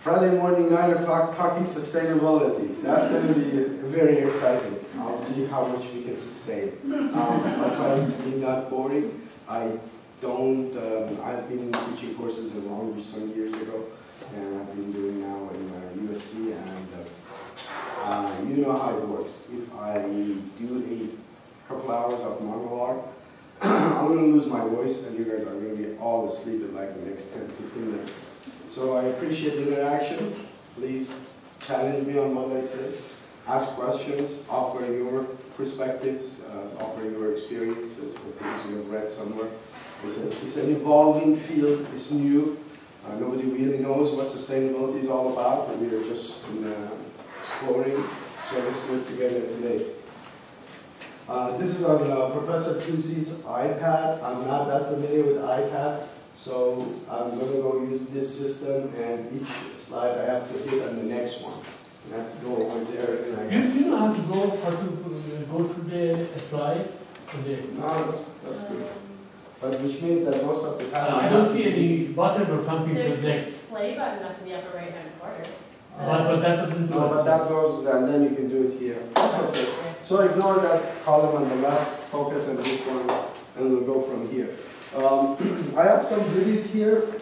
Friday morning, 9 o'clock, talking sustainability. That's going to be very exciting. I'll see how much we can sustain. I'll try to be not boring. I've been teaching courses in Long Beach some years ago, and I've been doing now in USC, and you know how it works. If I do a couple hours of monologue, I'm going to lose my voice, and you guys are going to be all asleep in like the next 10-15 minutes. So I appreciate the interaction. Please challenge me on what I say. Ask questions, offer your perspectives, offer your experiences with things you have read somewhere. It's an evolving field, it's new. Nobody really knows what sustainability is all about, but we are just exploring. So let's do it together today. This is on Professor Toossi's iPad. I'm not that familiar with iPad, so I'm going to go use this system, and each slide I have to hit on the next one. I have to go over there. And you don't have to go to the slide today. No, that's good. But which means that most of the time I don't see any button or something to There's next. a play button up in the upper right hand corner. But that doesn't. No, but that goes, and then you can do it here. That's okay. So ignore that column on the left, focus on this one, and we'll go from here. I have some goodies here.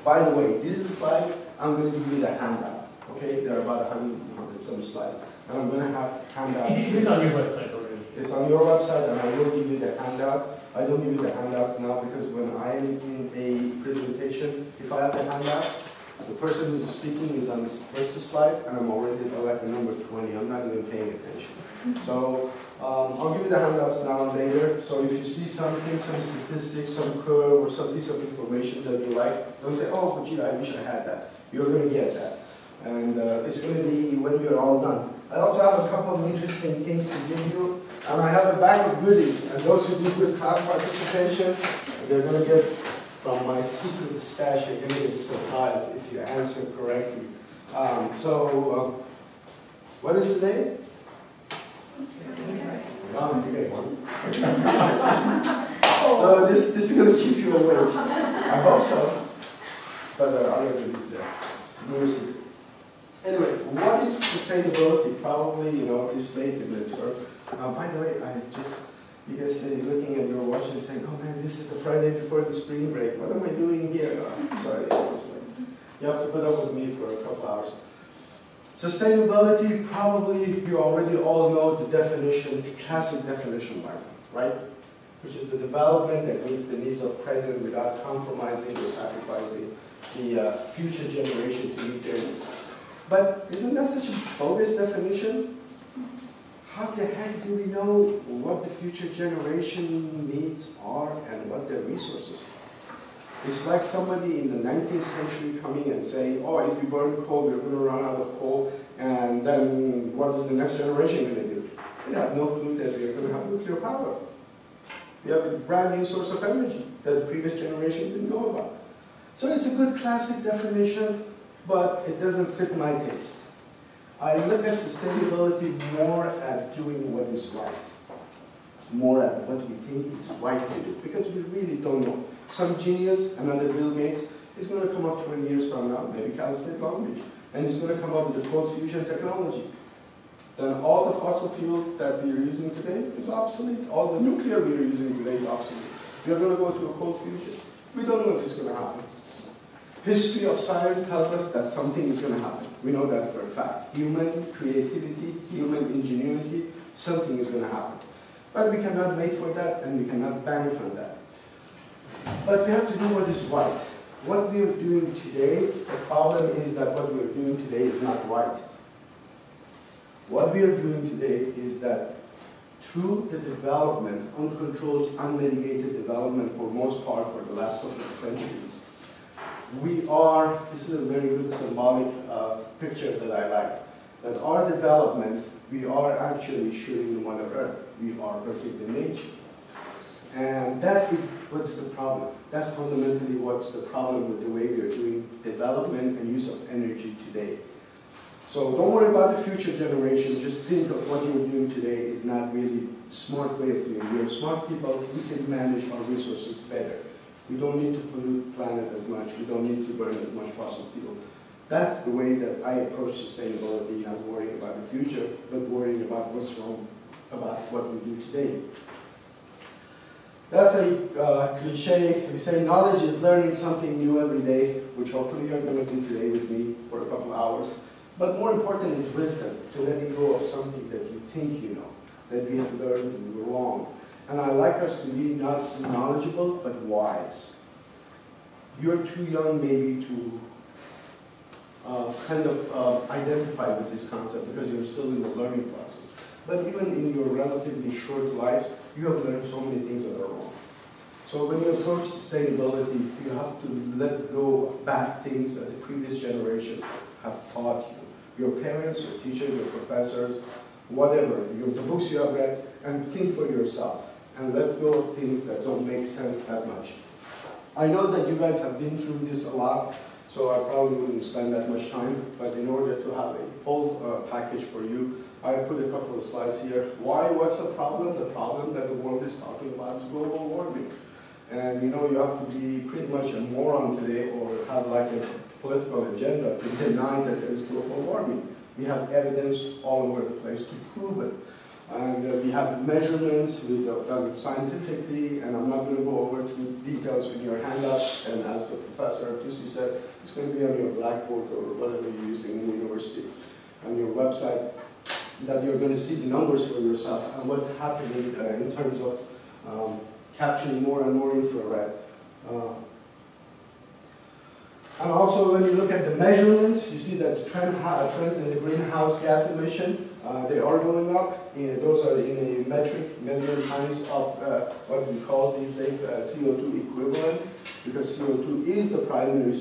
By the way, these slides, I'm going to give you the handout. Okay, there are about 100 some slides. And I'm going to have handout. It is on your website already. It's on your website, and I will give you the handout. I don't give you the handouts now because when I'm in a presentation, if I have the handout, the person who's speaking is on the first slide, and I'm already at like number 20. I'm not even paying attention. So I'll give you the handouts now and later. So if you see something, some statistics, some curve, or some piece of information that you like, don't say, oh, but gee, I wish I had that. You're going to get that. And it's going to be when you're all done. I also have a couple of interesting things to give you. And I have a bag of goodies. And those who do good class participation, they're going to get from my secret stash, you're going to get surprised if you answer correctly. What is today? You get one. So this is going to keep you awake. I hope so. But there are other goodies there. It's no secret. Anyway, what is sustainability? Probably, you know, it's late in the term. By the way, you guys say, looking at your watch and saying, oh man, this is the Friday before the spring break. What am I doing here? Sorry, you have to put up with me for a couple hours. Sustainability, probably you already all know the definition, the classic definition by now, right? Which is the development that meets the needs of present without compromising or sacrificing the future generation to meet their needs. But isn't that such a bogus definition? How the heck do we know what the future generation needs are and what their resources are? It's like somebody in the 19th century coming and saying, oh, if we burn coal, we're going to run out of coal, and then what is the next generation going to do? They have no clue that we're going to have nuclear power. We have a brand new source of energy that the previous generation didn't know about. So it's a good classic definition, but it doesn't fit my taste. I look at sustainability more at doing what is right, more at what we think is right to do, because we really don't know. Some genius, another Bill Gates, is going to come up 20 years from now, maybe Cal State Long Beach, and he's going to come up with the cold fusion technology. Then all the fossil fuel that we're using today is obsolete. All the nuclear we're using today is obsolete. We're going to go to a cold fusion. We don't know if it's going to happen. History of science tells us that something is going to happen. We know that for a fact. Human creativity, human ingenuity, something is going to happen. But we cannot wait for that, and we cannot bank on that. But we have to do what is right. What we are doing today, the problem is that what we are doing today is not right. What we are doing today is that through the development, uncontrolled, unmitigated development for most part for the last couple of centuries, we are, this is a very good symbolic picture that I like, that our development, we are actually shooting the Mother Earth. We are hurting the nature. And that is what's the problem. That's fundamentally what's the problem with the way we are doing development and use of energy today. So don't worry about the future generation. Just think of what you're doing today is not really a smart way of doing. We're smart people. We can manage our resources better. We don't need to pollute the planet as much. We don't need to burn as much fossil fuel. That's the way that I approach sustainability, not worrying about the future, but worrying about what's wrong about what we do today. That's a cliche. We say knowledge is learning something new every day, which hopefully you're going to do today with me for a couple of hours. But more important is wisdom, to letting go of something that you think you know, that we have learned and we're wrong. And I like us to be not knowledgeable, but wise. You're too young maybe to identify with this concept because you're still in the learning process. But even in your relatively short lives, you have learned so many things that are wrong. So when you approach sustainability, you have to let go of bad things that the previous generations have taught you. Your parents, your teachers, your professors, whatever, the books you have read, and think for yourself. And let go of things that don't make sense that much. I know that you guys have been through this a lot, so I probably wouldn't spend that much time, but in order to have a whole package for you, I put a couple of slides here. Why? What's the problem? The problem that the world is talking about is global warming. And you know, you have to be pretty much a moron today or have like a political agenda to deny that there is global warming. We have evidence all over the place to prove it. And we have measurements with, scientifically, and I'm not going to go over to details with your handout. And as the Professor Toossi said, it's going to be on your blackboard or whatever you're using in the university, on your website, that you're going to see the numbers for yourself and what's happening in terms of capturing more and more infrared. And also when you look at the measurements, you see that the trends in the greenhouse gas emission, they are going up. Those are in a metric million times of what we call these days CO2 equivalent, because CO2 is the primary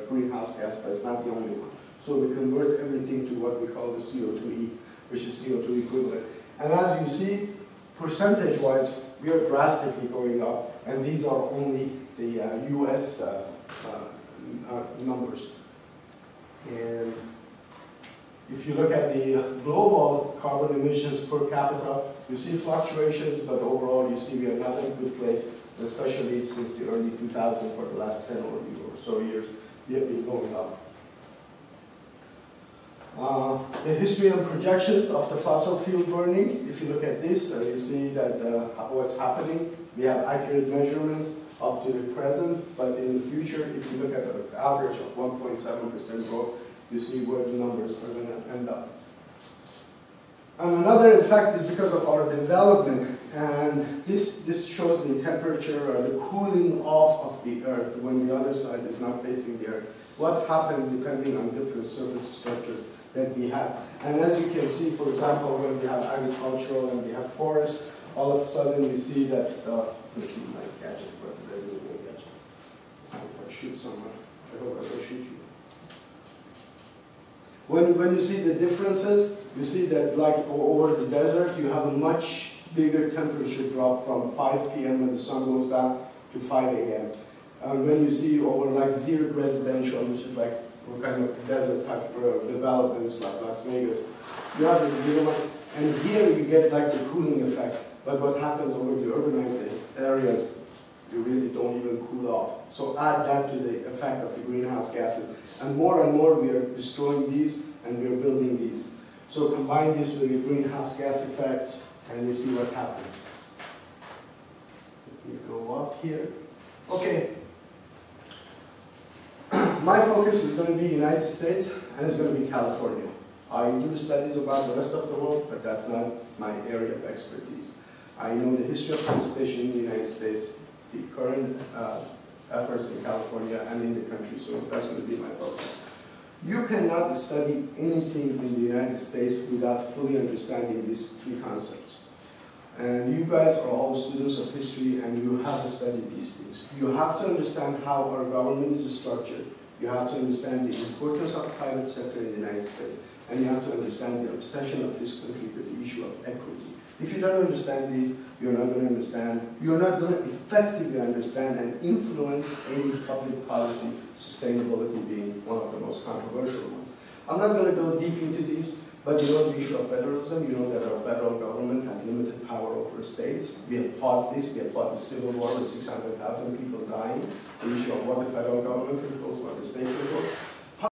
greenhouse gas, but it's not the only one. So we convert everything to what we call the CO2e, which is CO2 equivalent. And as you see, percentage-wise, we are drastically going up, and these are only the US numbers. And if you look at the global carbon emissions per capita, you see fluctuations, but overall you see we are not in a good place, especially since the early 2000s. For the last 10 or so years, we have been going up. The history and projections of the fossil fuel burning, if you look at this, you see that what's happening. We have accurate measurements up to the present, but in the future, if you look at the average of 1.7% growth, you see where the numbers are going to end up. And another effect is because of our development, and this shows the temperature or the cooling off of the Earth when the other side is not facing the Earth. What happens depending on different surface structures that we have. And as you can see, for example, when we have agricultural and we have forests, all of a sudden you see that, let's see my gadget, what did I do with my gadget? So if I shoot someone, I hope I don't shoot you. When you see the differences, you see that like over the desert, you have a much bigger temperature drop from 5 p.m. when the sun goes down to 5 a.m. And when you see over like zero residential, which is like kind of desert type developments like Las Vegas, you have and here you get like the cooling effect. But what happens over the urbanized areas, you really don't even cool off. So add that to the effect of the greenhouse gases. And more we are destroying these and we are building these. So combine this with the greenhouse gas effects and you see what happens. Let me go up here. Okay. My focus is going to be United States and it's going to be California. I do studies about the rest of the world, but that's not my area of expertise. I know the history of conservation in the United States, the current efforts in California and in the country, so that's going to be my focus. You cannot study anything in the United States without fully understanding these three concepts. And you guys are all students of history and you have to study these things. You have to understand how our government is structured. You have to understand the importance of the private sector in the United States. And you have to understand the obsession of this country with the issue of equity. If you don't understand these, you're not going to understand, you're not going to effectively understand and influence any public policy, sustainability being one of the most controversial ones. I'm not going to go deep into these, but you know the issue of federalism. You know that our federal government has limited power over states. We have fought this. We have fought the Civil War with 600,000 people dying. The issue of what the federal government controls, what the state controls.